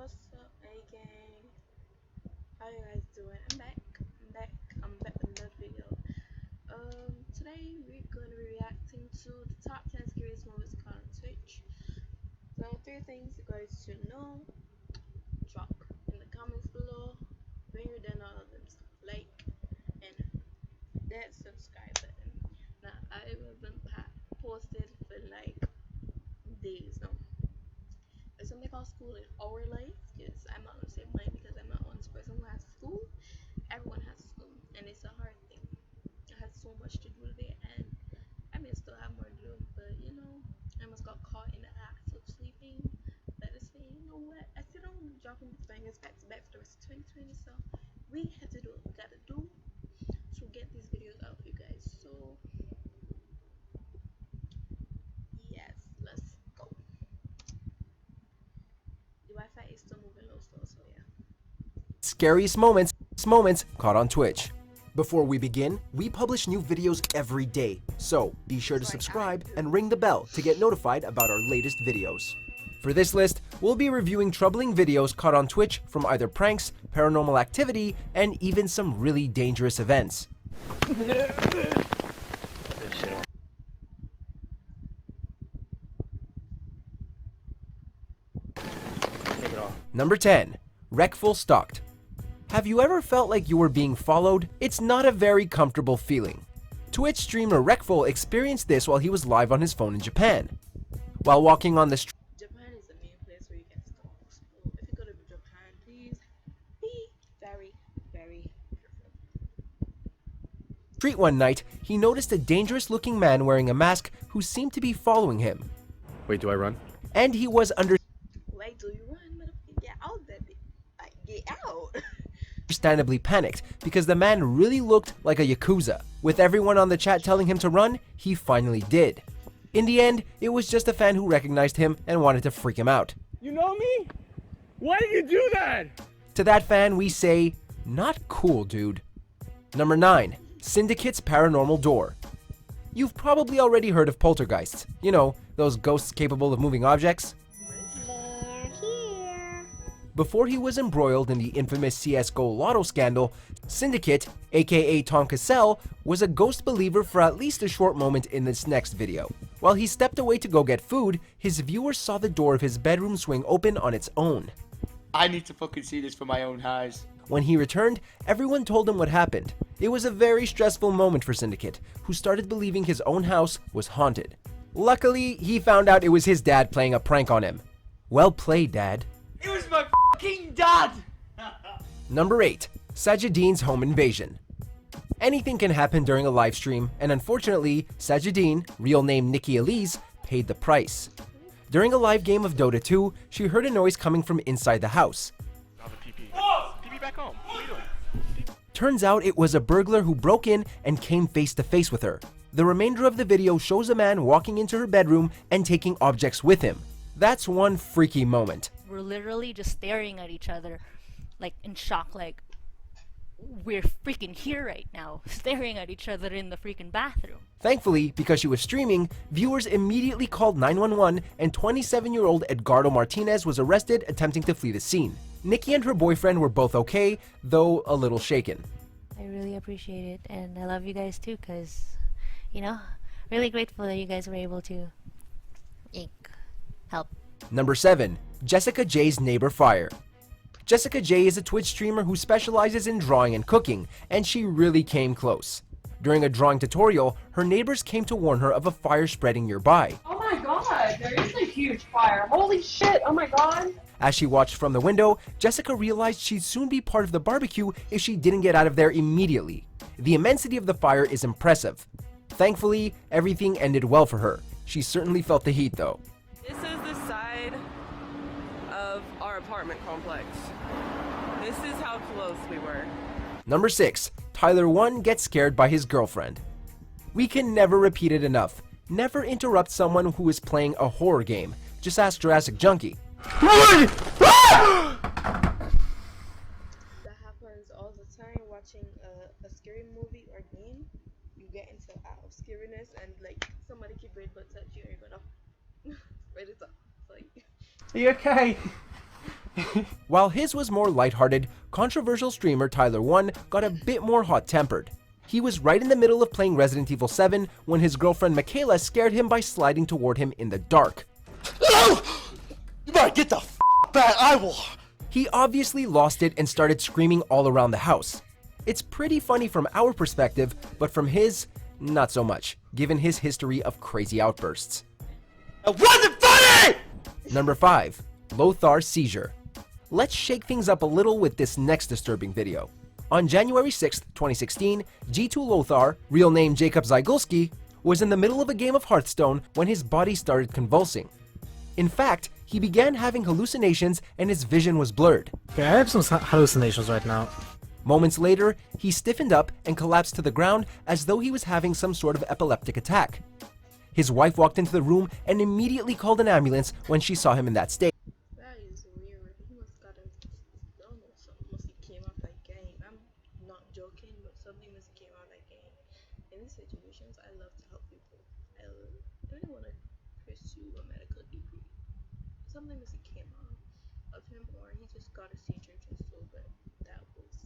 What's up, A gang? How you guys doing? I'm back with another video. Today we're gonna be reacting to the top 10 scariest moments caught on Twitch. So three things you guys should know. Drop in the comments below. When you're done all of them, like and that subscribe button. Now I haven't posted for like days now. There's something called school in our life because I'm not gonna say mine because I'm not one person who has school. Everyone has school and it's a hard thing. I had so much to do today and I may still have more to do, but you know, I almost got caught in the act of sleeping. But I say, you know what? I still don't dropping the bangers back to back for the rest of 2020, so we have to do what we gotta do to get these videos out for you guys. So yes, let's go. The Wi-Fi is still moving low slow, so yeah. Scariest moments caught on Twitch. Before we begin, we publish new videos every day, so be sure to subscribe and ring the bell to get notified about our latest videos. For this list, we'll be reviewing troubling videos caught on Twitch from either pranks, paranormal activity, and even some really dangerous events. Number 10. Wreckful Stalked. Have you ever felt like you were being followed? It's not a very comfortable feeling. Twitch streamer Wreckful experienced this while he was live on his phone in Japan. While walking on the Japan is the main place where you get stalked. So if you go to Japan, please be very, very careful. street one night, he noticed a dangerous-looking man wearing a mask who seemed to be following him. Wait, do I run? And he was Why do you run? Motherfucker, get out that like get out. understandably panicked because the man really looked like a Yakuza. With everyone on the chat telling him to run, he finally did. In the end, it was just a fan who recognized him and wanted to freak him out. You know me? Why did you do that? To that fan, we say, not cool, dude. Number 9. Syndicate's Paranormal Door. You've probably already heard of poltergeists. You know, those ghosts capable of moving objects. They're here. Before he was embroiled in the infamous CSGO Lotto scandal, Syndicate, aka Tom Cassell, was a ghost believer for at least a short moment in this next video. While he stepped away to go get food, his viewers saw the door of his bedroom swing open on its own. I need to fucking see this for my own eyes. When he returned, everyone told him what happened. It was a very stressful moment for Syndicate, who started believing his own house was haunted. Luckily, he found out it was his dad playing a prank on him. Well played, Dad. It was my fucking dad! Number 8. Sajideen's Home Invasion. Anything can happen during a live stream, and unfortunately, Sajideen, real name Nikki Elise, paid the price. During a live game of Dota 2, she heard a noise coming from inside the house. TP back home. What are you doing? Turns out it was a burglar who broke in and came face to face with her. The remainder of the video shows a man walking into her bedroom and taking objects with him. That's one freaky moment. We're literally just staring at each other, like in shock, like we're freaking here right now, staring at each other in the freaking bathroom. Thankfully, because she was streaming, viewers immediately called 911 and 27-year-old Edgardo Martinez was arrested attempting to flee the scene. Nikki and her boyfriend were both okay, though a little shaken. I really appreciate it, and I love you guys too, because, you know, really grateful that you guys were able to help. Number 7. Jessica J's Neighbor Fire. Jessica J is a Twitch streamer who specializes in drawing and cooking, and she really came close. During a drawing tutorial, her neighbors came to warn her of a fire spreading nearby. Oh my god, there is a huge fire. Holy shit, oh my god. As she watched from the window, Jessica realized she'd soon be part of the barbecue if she didn't get out of there immediately. The immensity of the fire is impressive. Thankfully, everything ended well for her. She certainly felt the heat though. This is the side of our apartment complex. This is how close we were. Number 6. Tyler 1 gets scared by his girlfriend. We can never repeat it enough. Never interrupt someone who is playing a horror game. Just ask Jurassic Junkie. That happens all the time watching a scary movie or game. You get into out of scariness and like somebody keep ready to touch you and you're gonna ready to like Are you okay? While his was more lighthearted, controversial streamer Tyler1 got a bit more hot-tempered. He was right in the middle of playing Resident Evil 7 when his girlfriend Michaela scared him by sliding toward him in the dark. No! You better get the f back, I will! He obviously lost it and started screaming all around the house. It's pretty funny from our perspective, but from his, not so much, given his history of crazy outbursts. It wasn't funny! Number 5. Lothar Seizure. Let's shake things up a little with this next disturbing video. On January 6, 2016, G2 Lothar, real name Jacob Zygulski, was in the middle of a game of Hearthstone when his body started convulsing. In fact, he began having hallucinations and his vision was blurred. Okay, I have some hallucinations right now. Moments later, he stiffened up and collapsed to the ground as though he was having some sort of epileptic attack. His wife walked into the room and immediately called an ambulance when she saw him in that state. That is weird. He must got a, I don't know, something must have came out that game. I'm not joking, but something must have came out that game. In these situations, I love to help people. I really want to pursue a medical degree. Something must have came out of him, or he just got a seizure just so, but that was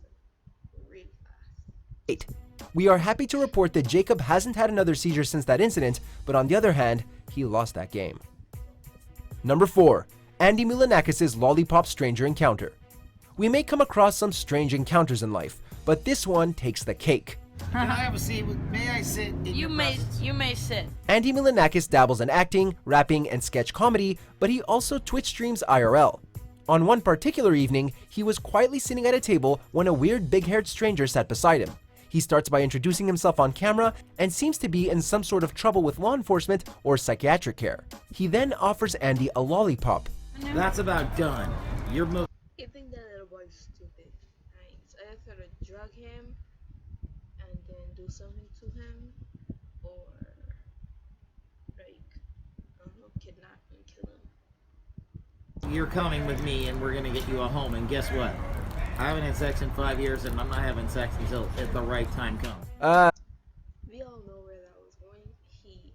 really fast. We are happy to report that Jacob hasn't had another seizure since that incident, but on the other hand, he lost that game. Number 4. Andy Milanakis' Lollipop Stranger Encounter. We may come across some strange encounters in life, but this one takes the cake. Can I have a seat? May I sit in your presence? You may sit. Andy Milanakis dabbles in acting, rapping, and sketch comedy, but he also Twitch streams IRL. On one particular evening, he was quietly sitting at a table when a weird big-haired stranger sat beside him. He starts by introducing himself on camera and seems to be in some sort of trouble with law enforcement or psychiatric care. He then offers Andy a lollipop. That's about done. You're I think that little boy's stupid. Right? So I have to drug him and then do something to him, or like, I don't know, kidnap and kill him. You're coming with me and we're gonna get you a home, and guess what? I haven't had sex in 5 years and I'm not having sex until at the right time comes. We all know where that was going. He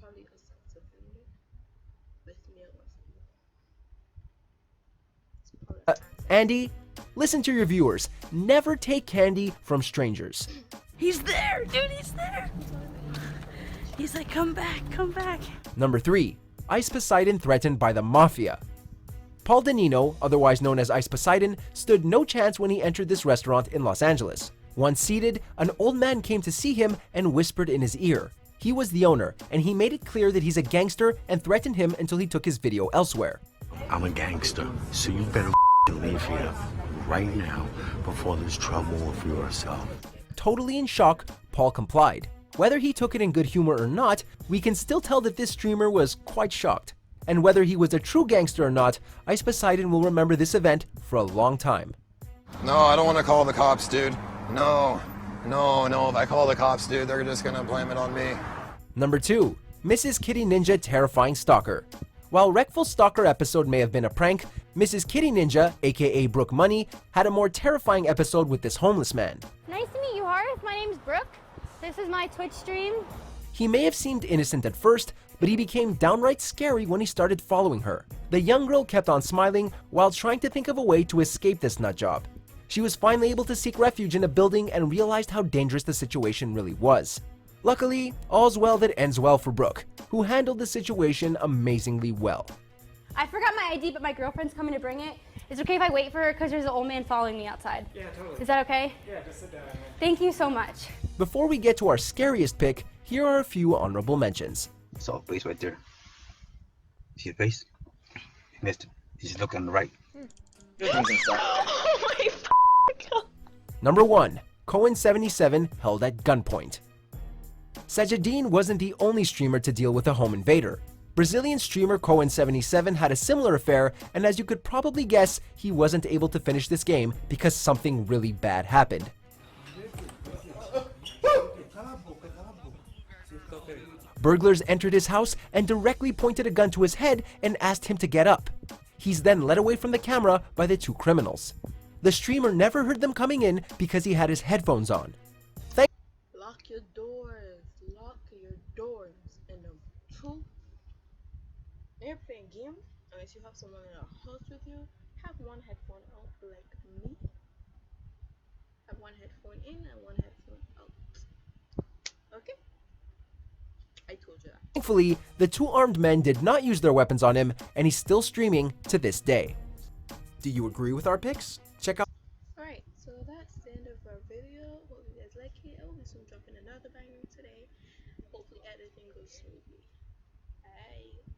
probably a sex offender with me or something. Andy, listen to your viewers. Never take candy from strangers. He's there, dude, he's there. He's like, come back, come back. Number 3. Ice Poseidon threatened by the Mafia. Paul Danino, otherwise known as Ice Poseidon, stood no chance when he entered this restaurant in Los Angeles. Once seated, an old man came to see him and whispered in his ear. He was the owner, and he made it clear that he's a gangster and threatened him until he took his video elsewhere. I'm a gangster, so you better leave here right now before there's trouble with yourself. Totally in shock, Paul complied. Whether he took it in good humor or not, we can still tell that this streamer was quite shocked. And whether he was a true gangster or not, Ice Poseidon will remember this event for a long time. No, I don't want to call the cops, dude. No, if I call the cops, dude, they're just gonna blame it on me. Number 2. Mrs. Kitty Ninja Terrifying Stalker. While Wreckful Stalker episode may have been a prank, Mrs. Kitty Ninja, aka Brooke Money, had a more terrifying episode with this homeless man. Nice to meet you, Harth. My name's Brooke. This is my Twitch stream. He may have seemed innocent at first, but he became downright scary when he started following her. The young girl kept on smiling while trying to think of a way to escape this nutjob. She was finally able to seek refuge in a building and realized how dangerous the situation really was. Luckily, all's well that ends well for Brooke, who handled the situation amazingly well. I forgot my ID, but my girlfriend's coming to bring it. Is it okay if I wait for her because there's an old man following me outside? Yeah, totally. Is that okay? Yeah, just sit down. Thank you so much. Before we get to our scariest pick, here are a few honorable mentions. Soft face right there. See the face? You missed it. You just look on the right. Oh my God. Number 1. Cohen77 held at gunpoint. Sajadine wasn't the only streamer to deal with a home invader. Brazilian streamer Cohen77 had a similar affair, and as you could probably guess, he wasn't able to finish this game because something really bad happened. Burglars entered his house and directly pointed a gun to his head and asked him to get up. He's then led away from the camera by the two criminals. The streamer never heard them coming in because he had his headphones on. Lock your doors. Lock your doors. And number 2, they're playing game. unless you have someone in a house with you, have one headphone out like me. Have one headphone in and one headphone out. Okay? I told you that. Thankfully, the two armed men did not use their weapons on him, and he's still streaming to this day. Do you agree with our picks? Check out. Alright, so that's the end of our video. Hope you guys like it. I will be soon dropping another banger today. Hopefully everything goes smoothly. Bye.